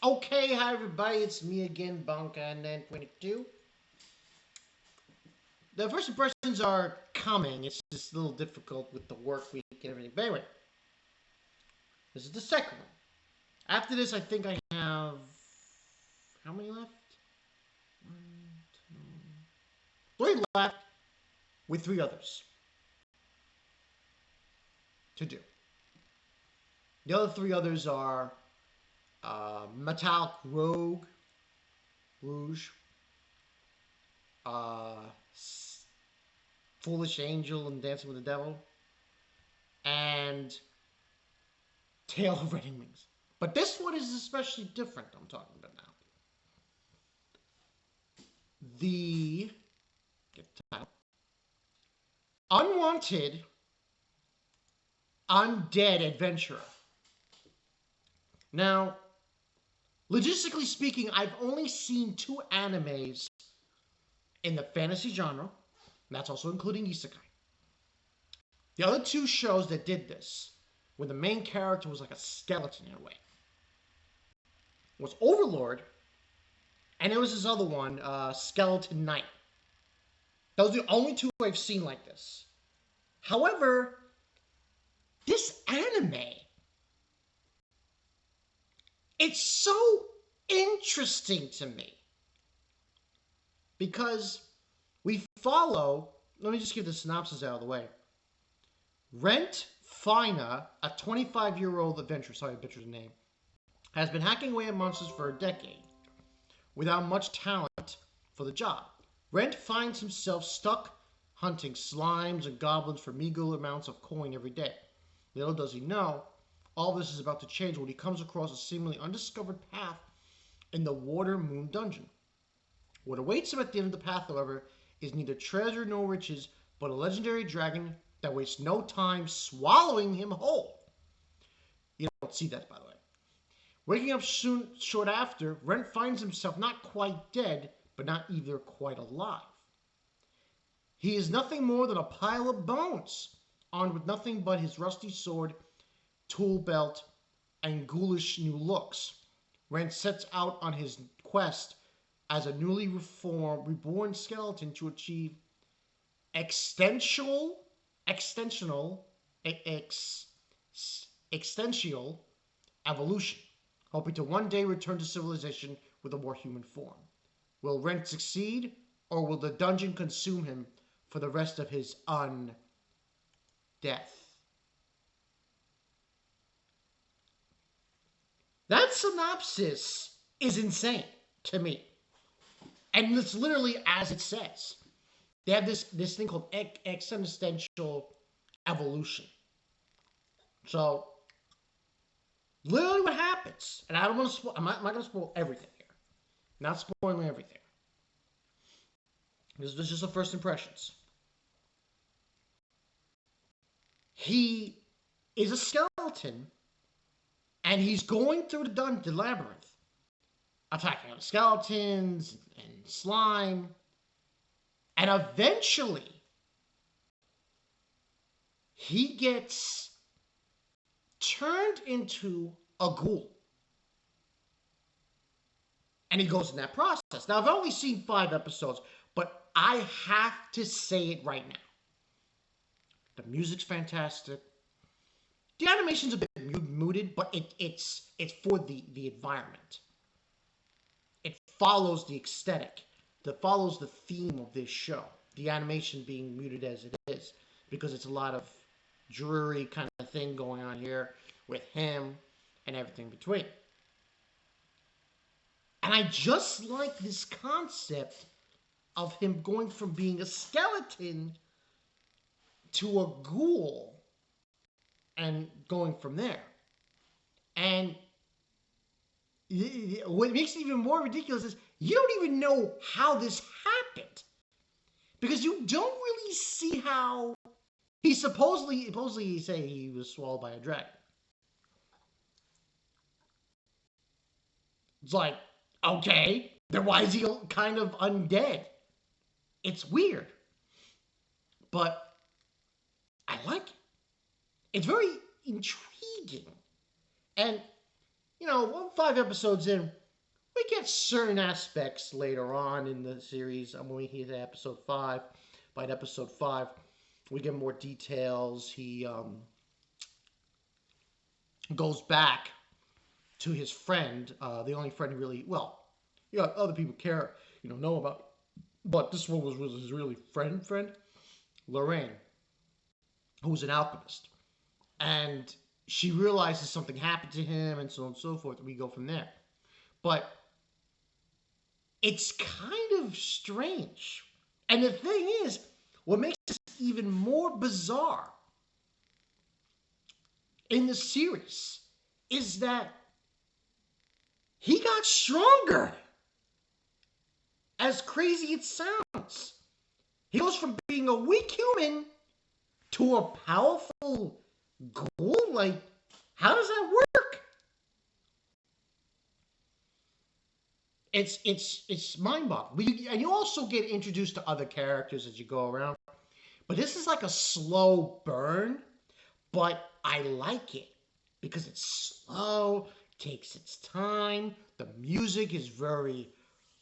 Okay, hi everybody, it's me again, Bonka922. The first impressions are coming. It's just a little difficult with the work week and everything. But anyway, this is the second one. After this, I think I have how many left? One, two, three left with three others to do. The other three others are Metallic Rouge, uh, Foolish Angel and Dancing with the Devil, and Tale of Red Wings. But this one is especially different, I'm talking about now. Get the title. Unwanted Undead Adventurer. Now, logistically speaking, I've only seen two animes in the fantasy genre, and that's also including Isekai. The other two shows that did this, where the main character was like a skeleton in a way, was Overlord, and there was this other one, Skeleton Knight. Those are the only two I've seen like this. However, this anime, it's so interesting to me because we follow, let me just give the synopsis out of the way. Rent Fina, a 25-year-old adventurer, sorry I butchered the name, has been hacking away at monsters for a decade without much talent for the job. Rent finds himself stuck hunting slimes and goblins for meager amounts of coin every day. Little does he know, all this is about to change when he comes across a seemingly undiscovered path in the Water Moon dungeon. What awaits him at the end of the path, however, is neither treasure nor riches, but a legendary dragon that wastes no time swallowing him whole. You don't see that, by the way. Waking up soon, short after, Rent finds himself not quite dead, but not either quite alive. He is nothing more than a pile of bones, armed with nothing but his rusty sword, tool belt, and ghoulish new looks. Rent sets out on his quest as a newly reborn skeleton to achieve extensional evolution, hoping to one day return to civilization with a more human form. Will Rent succeed, or will the dungeon consume him for the rest of his undeath? That synopsis is insane to me. And it's literally as it says. They have this thing called existential evolution. So, literally what happens, and I don't want to spoil, I'm not going to spoil everything here. Not spoiling everything. This is just the first impressions. He is a skeleton, and he's going through the labyrinth, attacking other skeletons and slime, and eventually he gets turned into a ghoul. And he goes in that process. Now, I've only seen 5 episodes, but I have to say it right now. The music's fantastic. The animation's a bit muted, but it's for the environment. It follows the aesthetic. It follows the theme of this show. The animation being muted as it is, because it's a lot of dreary kind of thing going on here with him and everything between. And I just like this concept of him going from being a skeleton to a ghoul and going from there. And what makes it even more ridiculous is you don't even know how this happened. Because you don't really see how he supposedly say he was swallowed by a dragon. It's like, okay, then why is he kind of undead? It's weird. But I like it. It's very intriguing. And, 5 episodes in, we get certain aspects later on in the series. When we hit episode 5, by episode 5, we get more details. He goes back to his friend, the only friend he really, other people care, know about, but this one was his really friend, Lorraine, who was an alchemist. And she realizes something happened to him, and so on and so forth. We go from there. But it's kind of strange. And the thing is, what makes this even more bizarre in the series is that he got stronger. As crazy it sounds. He goes from being a weak human to a powerful ghoul. Like, how does that work? It's mind-boggling. And you also get introduced to other characters as you go around. But this is like a slow burn. But I like it because it's slow, takes its time. The music is very...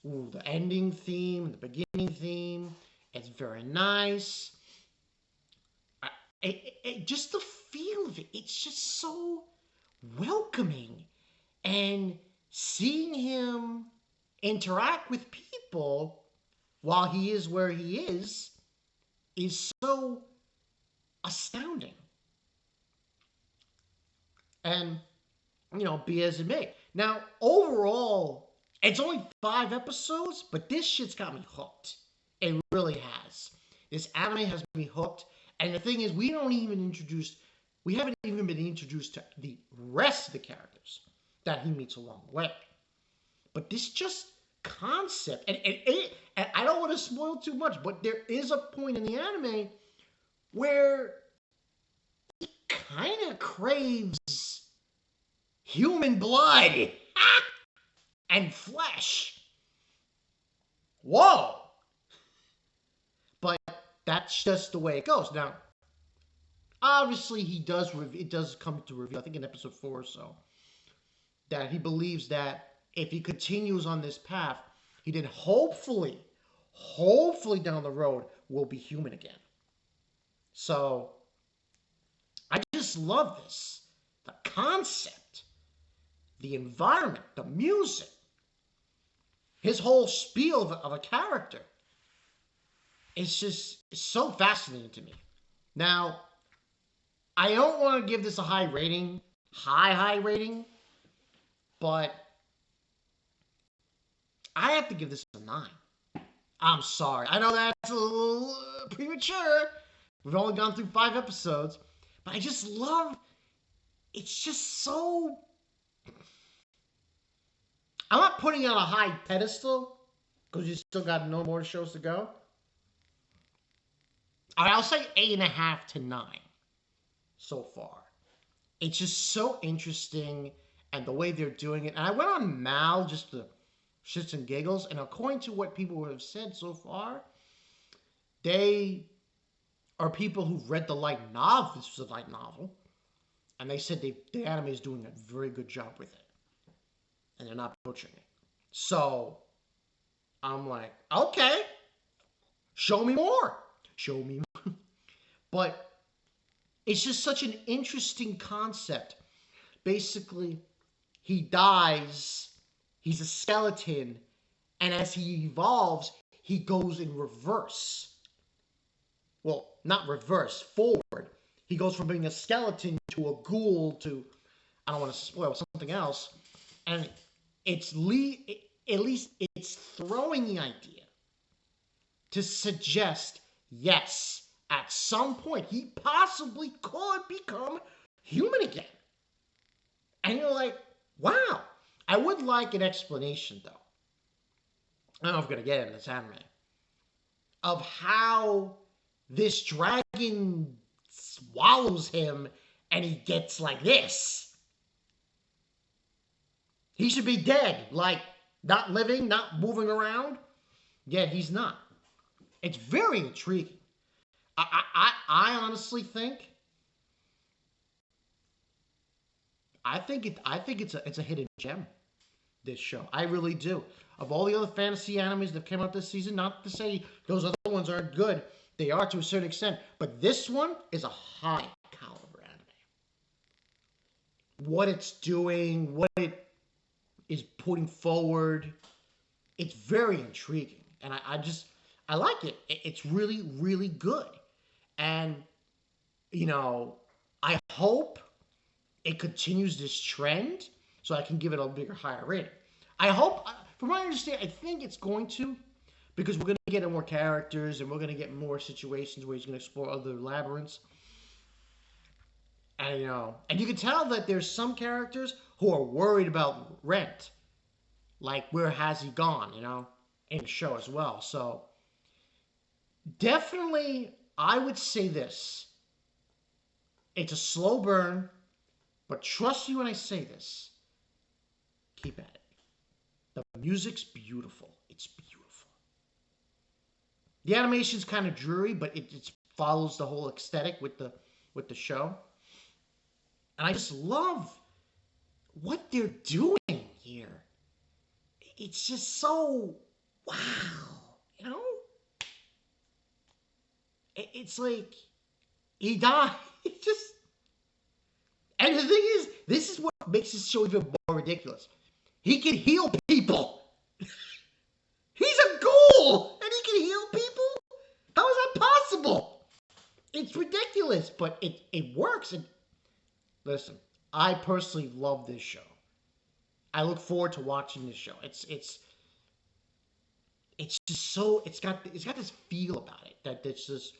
the ending theme, the beginning theme, it's very nice. Just the feel of it, it's just so welcoming. And seeing him interact with people while he is where he is so astounding. And, be as it may. Now, overall, it's only 5 episodes, but this shit's got me hooked. It really has. This anime has me hooked. And the thing is, we haven't even been introduced to the rest of the characters that he meets along the way. But this just concept, and I don't want to spoil too much, but there is a point in the anime where he kind of craves human blood and flesh. Whoa! But that's just the way it goes. Now, obviously, it does come to reveal, I think in episode 4 or so, that he believes that if he continues on this path, he then hopefully down the road will be human again. So, I just love this. The concept, the environment, the music, his whole spiel of a character. It's so fascinating to me. Now, I don't want to give this a high rating, but I have to give this a 9. I'm sorry. I know that's a little premature. We've only gone through 5 episodes, but I just love, it's just so, I'm not putting it on a high pedestal, because you still got no more shows to go. I'll say 8.5 to 9 so far. It's just so interesting, and the way they're doing it. And I went on Mal just to shits and giggles, and according to what people have said so far, they are people who've read the light novel. This was a light novel, and they said the anime is doing a very good job with it, and they're not butchering it. So I'm like, okay, show me more. Show me more. But it's just such an interesting concept. Basically, he dies, he's a skeleton, and as he evolves, he goes in reverse. Well, not reverse, forward. He goes from being a skeleton to a ghoul to, I don't want to spoil something else. And at least it's throwing the idea to suggest, yes, at some point he possibly could become human again. And you're like, wow. I would like an explanation, though. I don't know if we're going to get it in this anime. Of how this dragon swallows him and he gets like this. He should be dead. Like, not living, not moving around. Yet he's not. It's very intriguing. I honestly think I think it's a hidden gem. This show, I really do. Of all the other fantasy animes that came out this season, not to say those other ones aren't good, they are to a certain extent, but this one is a high caliber anime. What it's doing, what it is putting forward, it's very intriguing, and I like it. It's really really good, and I hope it continues this trend so I can give it a bigger, higher rating. I hope, from what I understand, I think it's going to, because we're going to get more characters and we're going to get more situations where he's going to explore other labyrinths. And and you can tell that there's some characters who are worried about Rent, like where has he gone, in the show as well. So definitely, I would say this: it's a slow burn, but trust me when I say this. Keep at it. The music's beautiful. It's beautiful. The animation's kind of dreary, but it follows the whole aesthetic with the show. And I just love what they're doing here. It's just so wow. You know? It's like he died. It just and the thing is, this is what makes this show even more ridiculous. He can heal people. He's a ghoul and he can heal people? How is that possible? It's ridiculous, but it works. And listen, I personally love this show. I look forward to watching this show. It's just so it's got this feel about it that just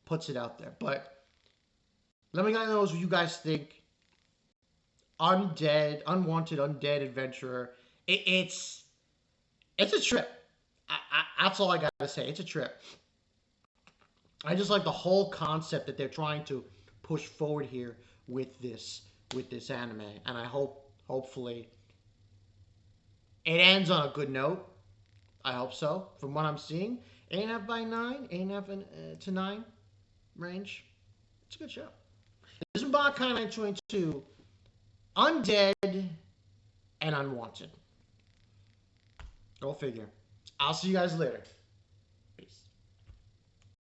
puts it out there. But let me know what you guys think. Unwanted, Undead Adventurer. It's a trip. That's all I gotta say. It's a trip. I just like the whole concept that they're trying to push forward here with this anime, and I hopefully it ends on a good note. I hope so. From what I'm seeing, 8.5 by 9, 8.5 to 9 range. It's a good show. This is about kind of entering into Undead and Unwanted. Go figure. I'll see you guys later.